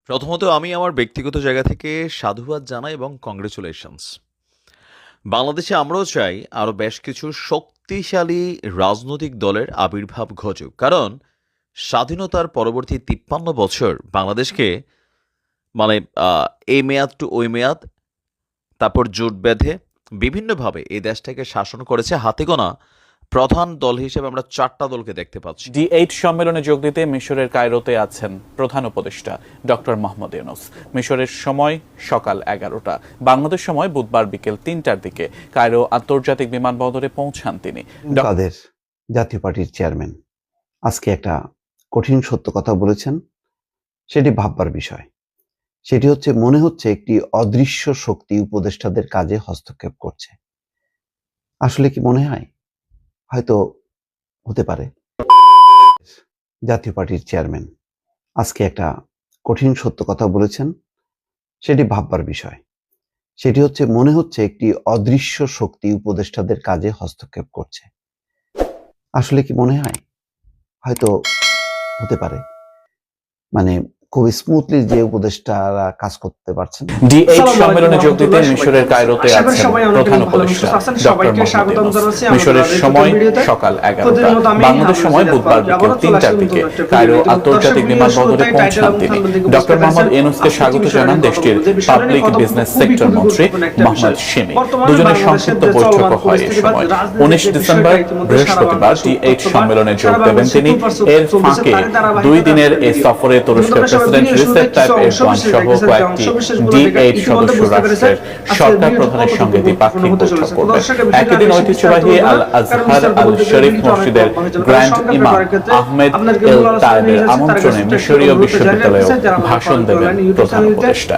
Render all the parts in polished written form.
প্রথমত আমি আমার ব্যক্তিগত জায়গা থেকে সাধুবাদ জানাই এবং কংগ্রেচুলেশনস। বাংলাদেশে আমরাও চাই আরও বেশ কিছু শক্তিশালী রাজনৈতিক দলের আবির্ভাব ঘটুক, কারণ স্বাধীনতার পরবর্তী ৫৩ বছর বাংলাদেশকে মানে এই মেয়াদ টু ওই মেয়াদ, তারপর জোট বেঁধে বিভিন্নভাবে এই দেশটাকে শাসন করেছে। হাতে গোনা প্রধান দল হিসেবে আমরা ৪টা দলকে দেখতে পাচ্ছি। G8 সম্মেলনে যোগ দিতে মিশরের কায়রোতে আছেন প্রধান উপদেষ্টা ডক্টর মোহাম্মদ ইউনূস। মিশরের সময় সকাল ১১টা, বাংলাদেশ সময় বুধবার বিকেল ৩টার দিকে কায়রো আন্তর্জাতিক বিমানবন্দরে পৌঁছান তিনি। তাদের জাতীয় পার্টির চেয়ারম্যান আজকে একটা কঠিন সত্য কথা বলেছেন, সেটি ভাববার বিষয়। সেটি হচ্ছে, মনে হচ্ছে একটি অদৃশ্য শক্তি উপদেষ্টাদের কাজে হস্তক্ষেপ করছে। আসলে কি মনে হয়? হয়তো হতে পারে। জাতীয় পার্টির চেয়ারম্যান আজকে একটা কঠিন সত্য কথা বলেছেন, সেটি ভাববার বিষয়। সেটি হচ্ছে, মনে হচ্ছে একটি অদৃশ্য শক্তি উপদেষ্টাদের কাজে হস্তক্ষেপ করছে। আসলে কি মনে হয়? হয়তো হতে পারে। মানে খুব স্মুথলি যে উপদেষ্টারা কাজ করতে পারছেন। G8 সম্মেলনে যোগ দিতে মিশরের কায়রোতে আছেন প্রধান উপদেষ্টা ডক্টর মোহাম্মদ ইউনূস। মিশরের সময় সকাল ১১টা, বাংলাদেশ সময় বুধবার বিকেল ৩টার দিকে কায়রো আন্তর্জাতিক বিমানবন্দরে পৌঁছান তিনি। ডক্টর মোহাম্মদ ইউনূসকে স্বাগত জানান দেশটির পাবলিক বিজনেস সেক্টর মন্ত্রী মোহাম্মদ শিমি। দুজনের সংক্ষিপ্ত বৈঠক হয় এই সময়। ১৯ ডিসেম্বর বৃহস্পতিবার G8 সম্মেলনে যোগ দেবেন তিনি। এর ফাঁকে ২ দিনের এই সফরে তুরস্কের প্রেসিডেন্ট রিসেপ তাইপ এরদোয়ান সহ কয়েকটি G8 সদস্য রাষ্ট্রের সরকার প্রধানের সঙ্গে দ্বিপাক্ষিক বৈঠক করবেন। একই দিন ঐতিহ্যবাহী আল আজহার আল শরীফ মসজিদের গ্র্যান্ড ইমাম আহমেদ এল তায়েবের আমন্ত্রণে মিশরীয় বিশ্ববিদ্যালয়ে ভাষণ দেবেন প্রধান উপদেষ্টা।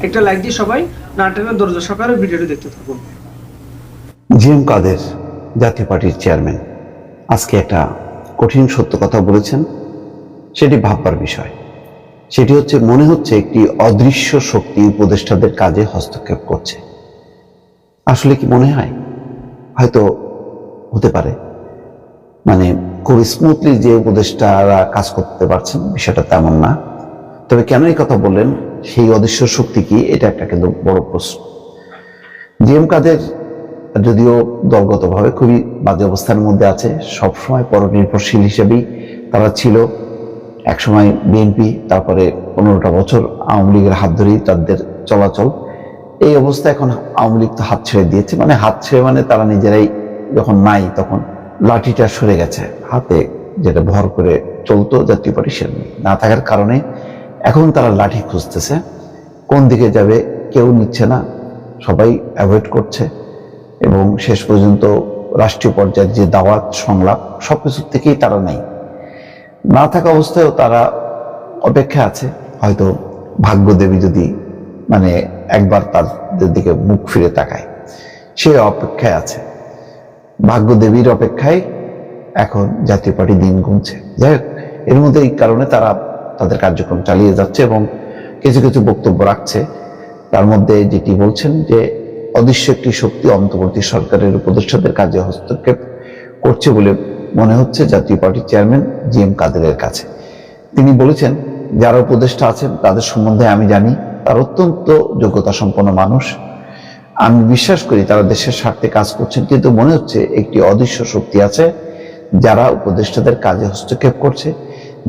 একটা লাইক দিয়ে সবাই নাটকের দরজা সকালে ভিডিওটি দেখতে থাকুন। জিএম কাদের জাতীয় পার্টির চেয়ারম্যান আজকে একটা কঠিন সত্য কথা বলেছেন, সেটি ভাববার বিষয়। সেটি হচ্ছে, মনে হচ্ছে একটি অদৃশ্য শক্তি উপদেষ্টাদের কাজে হস্তক্ষেপ করছে। আসলে কি মনে হয়? হয়তো হতে পারে। মানে খুব স্মুথলি যে উপদেষ্টারা কাজ করতে পারছেন বিষয়টা তেমন না। তবে কেন এই কথা বললেন, সেই অদৃশ্য শক্তি কি, এটা একটা কিন্তু বড় প্রশ্ন। জিএম কাদের যদিও দলগতভাবে খুবই বাজে অবস্থার মধ্যে আছে, সবসময় পরনির্ভরশীল হিসেবেই তারা ছিল। একসময় বিএনপি, তারপরে 15টা বছর আওয়ামী লীগের হাত ধরেই তাদের চলাচল। এই অবস্থা এখন আওয়ামী লীগ তো হাত ছেড়ে দিয়েছে, মানে হাত ছেড়ে মানে তারা নিজেরাই যখন নাই তখন লাঠিটা সরে গেছে হাতে, যেটা ভর করে চলতো জাতীয় পার্টি সে না থাকার কারণে এখন তারা লাঠি খুঁজতেছে। কোন দিকে যাবে কেউ নিচ্ছে না, সবাই অ্যাভয়েড করছে এবং শেষ পর্যন্ত রাষ্ট্রীয় পর্যায়ের যে দাওয়াত সংলাপ সবকিছু থেকেই তারা নেই। না থাকা অবস্থায়ও তারা অপেক্ষা আছে, হয়তো ভাগ্যদেবী যদি মানে একবার তাদের দিকে মুখ ফিরে তাকায়, সে অপেক্ষায় আছে। ভাগ্যদেবীর অপেক্ষায় এখন জাতীয় পার্টি দিন গুনছে। যাই হোক, এর মধ্যে এই কারণে তারা তাদের কার্যক্রম চালিয়ে যাচ্ছে এবং কিছু কিছু বক্তব্য রাখছে। তার মধ্যে যেটি বলছেন যে অদৃশ্য একটি শক্তি অন্তর্বর্তী সরকারের উপদেষ্টাদের কাজে হস্তক্ষেপ করছে বলে মনে হচ্ছে জাতীয় পার্টির চেয়ারম্যান জিএম কাদেরের কাছে। তিনি বলেছেন, যারা উপদেষ্টা আছেন তাদের সম্বন্ধে আমি জানি, তারা অত্যন্ত যোগ্যতা সম্পন্ন মানুষ। আমি বিশ্বাস করি তারা দেশের স্বার্থে কাজ করছেন, কিন্তু মনে হচ্ছে একটি অদৃশ্য শক্তি আছে যারা উপদেষ্টাদের কাজে হস্তক্ষেপ করছে।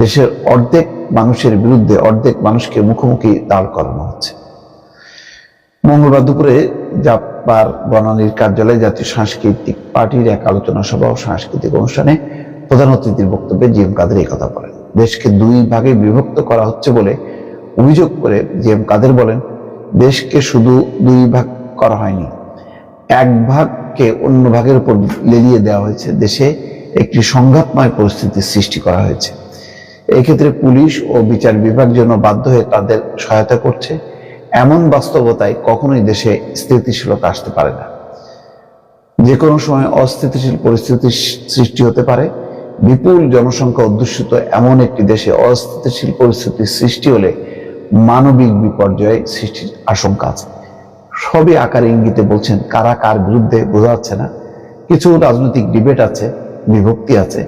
দেশের অর্ধেক মানুষের বিরুদ্ধে অর্ধেক মানুষকে মুখোমুখি দাঁড় করানো হচ্ছে। মঙ্গলবার দুপুরে জাপার বনানীর কার্যালয়ে জাতীয় সাংস্কৃতিক পার্টির এক আলোচনা সভা ও সাংস্কৃতিক অনুষ্ঠানে প্রধান অতিথির বক্তব্যে জিএম কাদের এই কথা বলেন। দেশকে 2 ভাগে বিভক্ত করা হচ্ছে বলে অভিযোগ করে জিএম কাদের বলেন, দেশকে শুধু 2 ভাগ করা হয়নি, 1 ভাগকে অন্য ভাগের উপর লেলিয়ে দেওয়া হয়েছে। দেশে একটি সংঘাতময় পরিস্থিতির সৃষ্টি করা হয়েছে। এই ক্ষেত্রে পুলিশ ও বিচার বিভাগ যেন বাধ্য হয়ে তাদের সহায়তা করছে। এমন বাস্তবতায় কখনোই দেশে স্থিতিশীলতা আসতে পারে না। যে কোনো সময় অস্থিতিশীল পরিস্থিতির সৃষ্টি হতে পারে। বিপুল জনসংখ্যা অধ্যুষিত এমন একটি দেশে অস্থিতিশীল পরিস্থিতির সৃষ্টি হলে মানবিক বিপর্যয় সৃষ্টির আশঙ্কা আছে। সবই আকার ইঙ্গিতে বলছেন, কারা কার বিরুদ্ধে বোঝা যাচ্ছে না। কিছু রাজনৈতিক ডিবেট আছে, বিভক্তি আছে,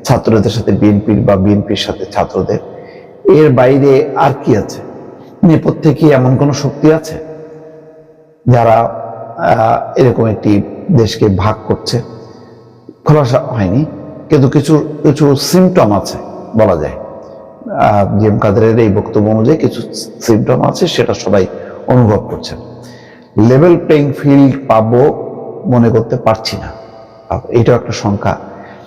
ছাত্রদের সাথে বিএনপির বা বিএনপির সাথে ছাত্রদের। এর বাইরে আর কি আছে? নেপথ্যে কি এমন কোনো শক্তি আছে যারা এরকম একটি দেশকে ভাগ করছে? খোলাসা হয়নি, কিন্তু কিছু কিছু সিমটম আছে বলা যায়। জিএম কাদেরের এই বক্তব্য অনুযায়ী কিছু সিমটম আছে, সেটা সবাই অনুভব করছেন। লেভেল প্লেইং ফিল্ড পাবো মনে করতে পারছি না, এটাও একটা সংখ্যা।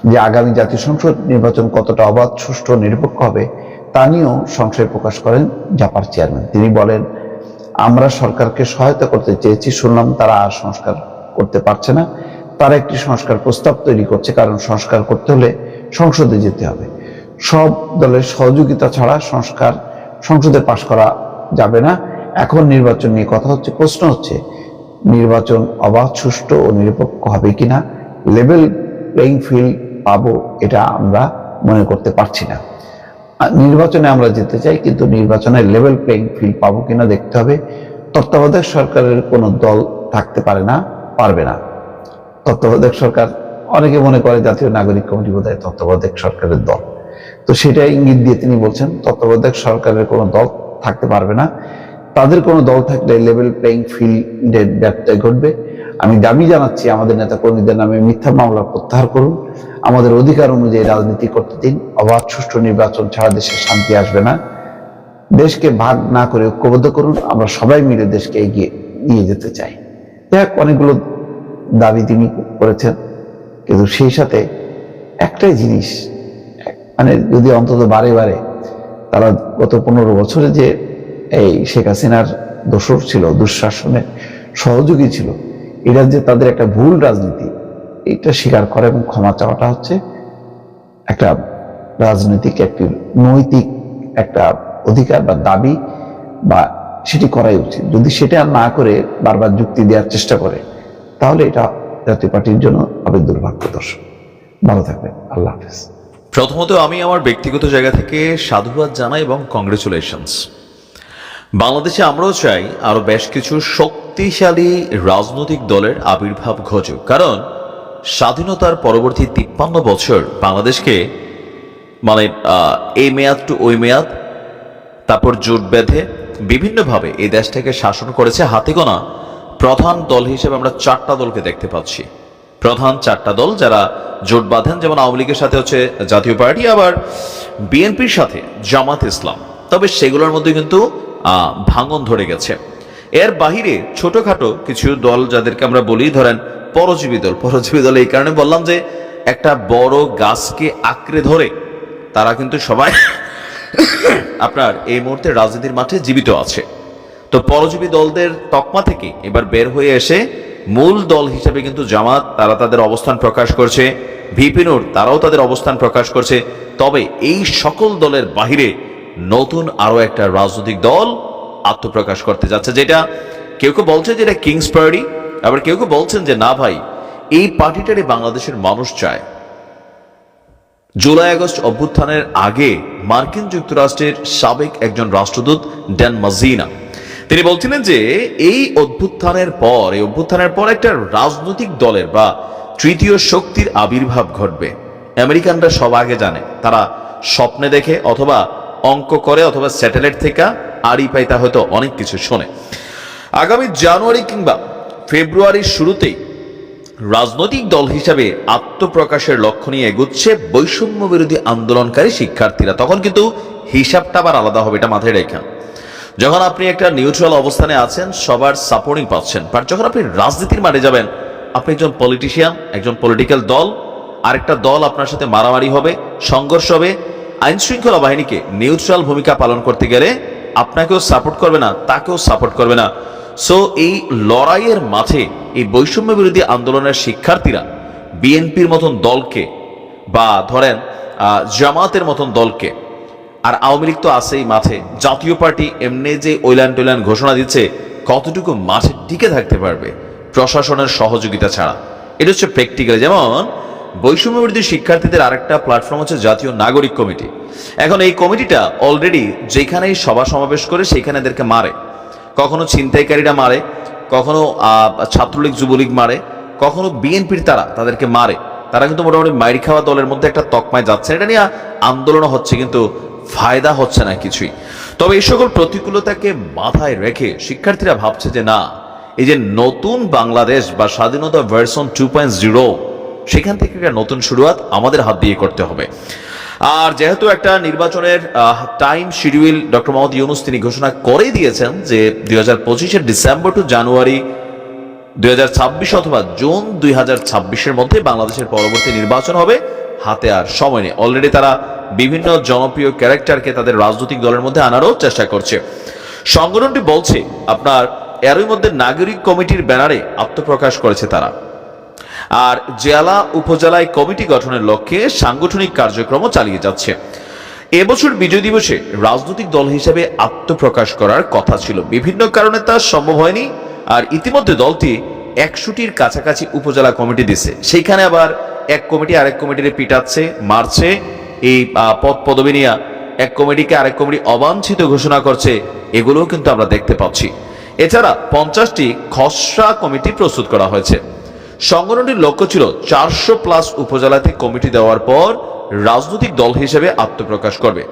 যে আগামী জাতীয় সংসদ নির্বাচন কতটা অবাধ, সুষ্ঠু, নিরপেক্ষ হবে তা নিয়েও সংশয় প্রকাশ করেন জাপার চেয়ারম্যান। তিনি বলেন, আমরা সরকারকে সহায়তা করতে চেয়েছি, শুনলাম তারা আর সংস্কার করতে পারছে না। তারা একটি সংস্কার প্রস্তাব তৈরি করছে, কারণ সংস্কার করতে হলে সংসদে যেতে হবে। সব দলের সহযোগিতা ছাড়া সংস্কার সংসদে পাশ করা যাবে না। এখন নির্বাচন নিয়ে কথা হচ্ছে, প্রশ্ন হচ্ছে নির্বাচন অবাধ, সুষ্ঠু ও নিরপেক্ষ হবে কিনা। লেভেল প্লেইং ফিল্ড পাবো এটা আমরা মনে করতে পারছি না। নির্বাচনে আমরা যেতে চাই, কিন্তু নির্বাচনের লেভেল প্লেইং ফিল্ড পাবো কিনা দেখতে হবে। তত্ত্বাবধায়ক সরকারের কোনো দল থাকতে পারে না, পারবে না। তত্ত্বাবধায়ক সরকার, অনেকে মনে করে জাতীয় নাগরিক কমিটি বোধহয় তত্ত্বাবধায়ক সরকারের দল, তো সেটা ইঙ্গিত দিয়ে তিনি বলছেন তত্ত্বাবধায়ক সরকারের কোনো দল থাকতে পারবে না। তাদের কোনো দল থাকলে লেভেল প্লেইং ফিল্ডের ব্যত্যয় ঘটবে। আমি দাবি জানাচ্ছি, আমাদের নেতা কর্মীদের নামে মিথ্যা মামলা প্রত্যাহার করুন, আমাদের অধিকার অনুযায়ী রাজনীতি করতে দিন। অবাধ সুষ্ঠু নির্বাচন ছাড়া দেশে শান্তি আসবে না। দেশকে ভাগ না করে ঐক্যবদ্ধ করুন, আমরা সবাই মিলে দেশকে এগিয়ে নিয়ে যেতে চাই। দেখ, অনেকগুলো দাবি তিনি করেছেন, কিন্তু সেই সাথে একটাই জিনিস, মানে যদি অন্তত বারে বারে তারা গত 15 বছরে যে এই শেখ হাসিনার দোসর ছিল, দুঃশাসনের সহযোগী ছিল, এটা যে তাদের একটা ভুল রাজনীতি, এটা স্বীকার করে এবং ক্ষমা চাওয়াটা হচ্ছে একটা রাজনৈতিক, একটি নৈতিক একটা অধিকার বা দাবি, বা সেটি করাই উচিত। যদি সেটা না করে বারবার যুক্তি দেওয়ার চেষ্টা করে, তাহলে এটা জাতীয় পার্টির জন্য হবে দুর্ভাগ্যদর্শক। ভালো থাকবেন, আল্লাহ হাফেজ। প্রথমত আমি আমার ব্যক্তিগত জায়গা থেকে সাধুবাদ জানাই এবং কংগ্রেচুলেশনস। বাংলাদেশে আমরাও চাই আরো বেশ কিছু শক্তিশালী রাজনৈতিক দলের আবির্ভাব ঘটুক, কারণ স্বাধীনতার পরবর্তী 53 বছর বাংলাদেশকে মানে এই মেয়াদ টু ওই মেয়াদ, তারপর জোট বেঁধে বিভিন্নভাবে এই দেশটাকে শাসন করেছে হাতে গোনা প্রধান দল হিসেবে আমরা 4টা দলকে দেখতে পাচ্ছি। প্রধান 4টা দল যারা জোট বাঁধেন, যেমন আওয়ামী লীগের সাথে হচ্ছে জাতীয় পার্টি, আবার বিএনপির সাথে জামাত ইসলাম। তবে সেগুলোর মধ্যে কিন্তু ভাঙন ধরে গেছে। এর বাহিরে ছোটখাটো কিছু দল যাদেরকে আমরা বলি, ধরেন পরজীবী দল। পরজীবী দল এই কারণে বললাম যে একটা বড় গাছকে আঁকড়ে ধরে তারা কিন্তু সবাই আপনার এই মুহূর্তে রাজনীতির মাঠে জীবিত আছে। তো পরজীবী দলদের তকমা থেকে এবার বের হয়ে এসে মূল দল হিসেবে কিন্তু জামাত, তারা তাদের অবস্থান প্রকাশ করছে। ভিপি নূর, তারাও তাদের অবস্থান প্রকাশ করছে। তবে এই সকল দলের বাহিরে নতুন আরো একটা রাজনৈতিক দল আত্মপ্রকাশ করতে যাচ্ছে, যেটা কেউ কেউ বলছে যে এটা কিংস পার্টি, আবার কেউ কেউ বলছেন যে না ভাই, এই পার্টিটারই বাংলাদেশের মানুষ চায়। জুলাই আগস্ট অভ্যুত্থানের আগে মার্কিন যুক্তরাষ্ট্রের সাবেক একজন রাষ্ট্রদূত ড্যান মাজিনা তিনি বলছিলেন যে এই অভ্যুত্থানের পর একটা রাজনৈতিক দলের বা তৃতীয় শক্তির আবির্ভাব ঘটবে। আমেরিকানরা সব আগে জানে, তারা স্বপ্নে দেখে অথবা অঙ্ক করে অথবা স্যাটেলাইট থেকে আড়ি পাইতা হয়তো অনেক কিছু শোনে। আগামী জানুয়ারি কিংবা ফেব্রুয়ারির শুরুতেই রাজনৈতিক দল হিসাবে আত্মপ্রকাশের লক্ষ্য নিয়ে এগুচ্ছে বৈষম্য বিরোধী আন্দোলনকারী শিক্ষার্থীরা। তখন কিন্তু হিসাবটা আবার আলাদা হবে, এটা মাথায় রেখেন। যখন আপনি একটা নিউট্রাল অবস্থানে আছেন, সবার সাপোর্টিং পাচ্ছেন, বাট যখন আপনি রাজনীতির মাঠে যাবেন, আপনি একজন পলিটিশিয়ান, একজন পলিটিক্যাল দল, আরেকটা দল আপনার সাথে মারামারি হবে, সংঘর্ষ হবে, আইন শৃঙ্খলা বাহিনীকে নিউট্রাল ভূমিকা পালন করতে গেলে আপনাকেও সাপোর্ট করবে না, তাকেও সাপোর্ট করবে না। সো এই লড়াইয়ের মাঠে এই বৈষম্য বিরোধী আন্দোলনের শিক্ষার্থীরা বিএনপির মতন দলকে বা ধরেন জামাতের মতন দলকে, আর আওয়ামী লীগ তো আছেই মাঠে, জাতীয় পার্টি এমনি যে ওইলান টোইলান ঘোষণা দিচ্ছে, কতটুকু মাঠে টিকে থাকতে পারবে প্রশাসনের সহযোগিতা ছাড়া? এটা হচ্ছে প্র্যাকটিক্যাল। যেমন বৈষম্য বিরোধী শিক্ষার্থীদের আরেকটা প্ল্যাটফর্ম হচ্ছে জাতীয় নাগরিক কমিটি। এখন এই কমিটিটা অলরেডি যেখানেই সভা সমাবেশ করে সেখানে এদেরকে মারে, কখনো ছিনতাইকারীরা মারে, কখনো ছাত্রলীগ যুবলীগ মারে, কখনো বিএনপির তাদেরকে মারে। তারা কিন্তু মোটামুটি মাইর খাওয়া দলের মধ্যে একটা তকমায় যাচ্ছে। এটা নিয়ে আন্দোলন হচ্ছে, কিন্তু ফায়দা হচ্ছে না কিছুই। তবে এই সকল প্রতিকূলতাকে মাথায় রেখে শিক্ষার্থীরা ভাবছে যে না, এই যে নতুন বাংলাদেশ বা স্বাধীনতা ভার্সন 2.0, সেখান থেকে একটা নতুন শুরুয়াত আমাদের হাত দিয়ে করতে হবে। আর যেহেতু একটা নির্বাচনের time schedule doctor Mohammad Yunus তিনি ঘোষণা করে দিয়েছেন যে 2025-এর ডিসেম্বর টু জানুয়ারি 2026 অথবা জুন 2026-এর মধ্যে বাংলাদেশের পরবর্তী নির্বাচন হবে, হাতে আর সময় নেই। অলরেডি তারা বিভিন্ন জনপ্রিয় ক্যারেক্টারকে তাদের রাজনৈতিক দলের মধ্যে আনারও চেষ্টা করছে। সংগঠনটি বলছে আপনার এরই মধ্যে নাগরিক কমিটির ব্যানারে আত্মপ্রকাশ করেছে তারা, আর জেলা উপজেলায় কমিটি গঠনের লক্ষ্যে সাংগঠনিক কার্যক্রমও চালিয়ে যাচ্ছে। এবছর বিজয় দিবসে রাজনৈতিক দল হিসেবে আত্মপ্রকাশ করার কথা ছিল, বিভিন্ন কারণে তা সম্ভব হয়নি। আর ইতিমধ্যে দলটি 100টির কাছাকাছি উপজেলা কমিটি দিছে, সেইখানে আবার এক কমিটি আরেক কমিটির পিটাচ্ছে, মারছে, এই পদ পদবি নিয়ে এক কমিটিকে আরেক কমিটি অবাঞ্ছিত ঘোষণা করছে, এগুলোও কিন্তু আমরা দেখতে পাচ্ছি। এছাড়া 50টি খসড়া কমিটি প্রস্তুত করা হয়েছে। সংগঠনটির লক্ষ্য ছিল 400+ উপজেলাতে কমিটি দেওয়ার পর রাজনৈতিক দল হিসেবে আত্মপ্রকাশ করবে।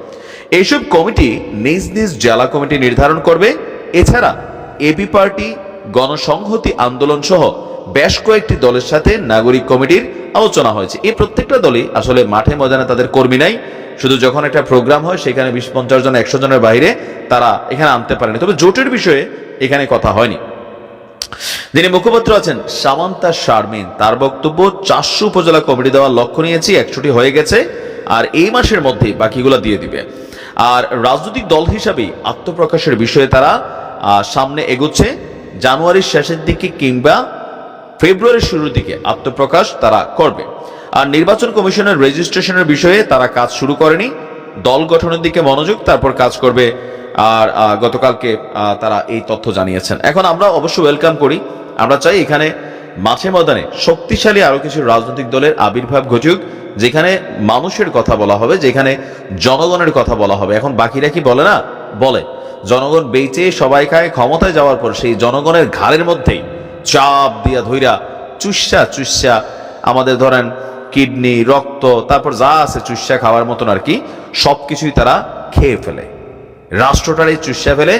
এইসব কমিটি নিজ নিজ জেলা কমিটি নির্ধারণ করবে। এছাড়া এবি পার্টি, গণসংহতি আন্দোলন সহ বেশ কয়েকটি দলের সাথে নাগরিক কমিটির আলোচনা হয়েছে। এই প্রত্যেকটা দলই আসলে মাঠে ময়দানে তাদের কর্মী নাই, শুধু যখন একটা প্রোগ্রাম হয় সেখানে 20-50 জন 100 জনের বাইরে তারা এখানে আনতে পারেনি। তবে জোটের বিষয়ে এখানে কথা হয়নি। যিনি মুখপাত্র আছেন সামান্তা শারমিন, তার বক্তব্য 400 উপজেলা কমিটি দেওয়ার লক্ষ্য নিয়েছি, 100টি হয়ে গেছে, আর এই মাসের মধ্যে বাকিগুলো দিয়ে দিবে। আর রাজনৈতিক দল হিসাবে আত্মপ্রকাশের বিষয়ে তারা সামনে এগোচ্ছে। জানুয়ারির শেষের দিকে কিংবা ফেব্রুয়ারির শুরুর দিকে আত্মপ্রকাশ তারা করবে। আর নির্বাচন কমিশনের রেজিস্ট্রেশনের বিষয়ে তারা কাজ শুরু করেনি, দল গঠনের দিকে মনোযোগ, তারপর কাজ করবে। আর গতকালকে তারা এই তথ্য জানিয়েছেন। এখন আমরা অবশ্য ওয়েলকাম করি, আমরা চাই এখানে মাঠে ময়দানে শক্তিশালী আরো কিছু রাজনৈতিক দলের আবির্ভাব ঘটুক, যেখানে মানুষের কথা বলা হবে, যেখানে জনগণের কথা বলা হবে। এখন বাকিরা কি বলে না, বলে জনগণ বেঁচে সবাই খায়, ক্ষমতায় যাওয়ার পর সেই জনগণের ঘাড়ের মধ্যেই চাপ দিয়া ধইরা চুষা আমাদের ধরেন কিডনি, রক্ত, তারপর যা আছে চুষা খাওয়ার মতন আর কি, সবকিছুই তারা খেয়ে ফেলে, রাষ্ট্রটারে চুষা ফেলে।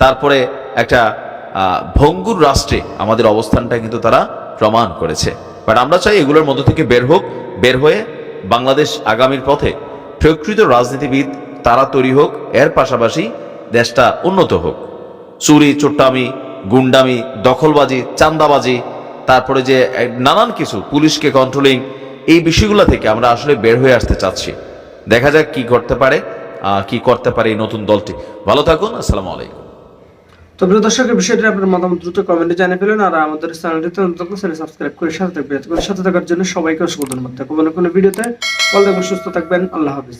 তারপরে একটা ভঙ্গুর রাষ্ট্রে আমাদের অবস্থানটা কিন্তু তারা প্রমাণ করেছে। বাট আমরা চাই এগুলোর মধ্য থেকে বের হয়ে বাংলাদেশ আগামীর পথে প্রকৃত রাজনীতিবিদ তারা তৈরি হোক, এর পাশাপাশি দেশটা উন্নত হোক। চুরি, চোট্টামি, গুন্ডামি, দখলবাজি, চাঁদাবাজি, তারপরে যে নানান কিছু পুলিশকে কন্ট্রোলিং, এই বিষয়গুলো থেকে আমরা আসলে বের হয়ে আসতে চাচ্ছি। দেখা যাক কি করতে পারে এই নতুন দলটি। ভালো থাকুন, আসসালামু আলাইকুম। তো প্রিয় দর্শকের বিষয়টি আপনার মতামত দ্রুত কমেন্টে জানিয়ে ফেলেন। আর আমাদের চ্যানেলটিতে নতুন সাবস্ক্রাইব করে সাথে থাকবেন। সাথে থাকার জন্য সবাইকে অসংখ্য ধন্যবাদ। কোনো ভিডিওতে ভালো থাকবেন, সুস্থ থাকবেন, আল্লাহ হাফিজ।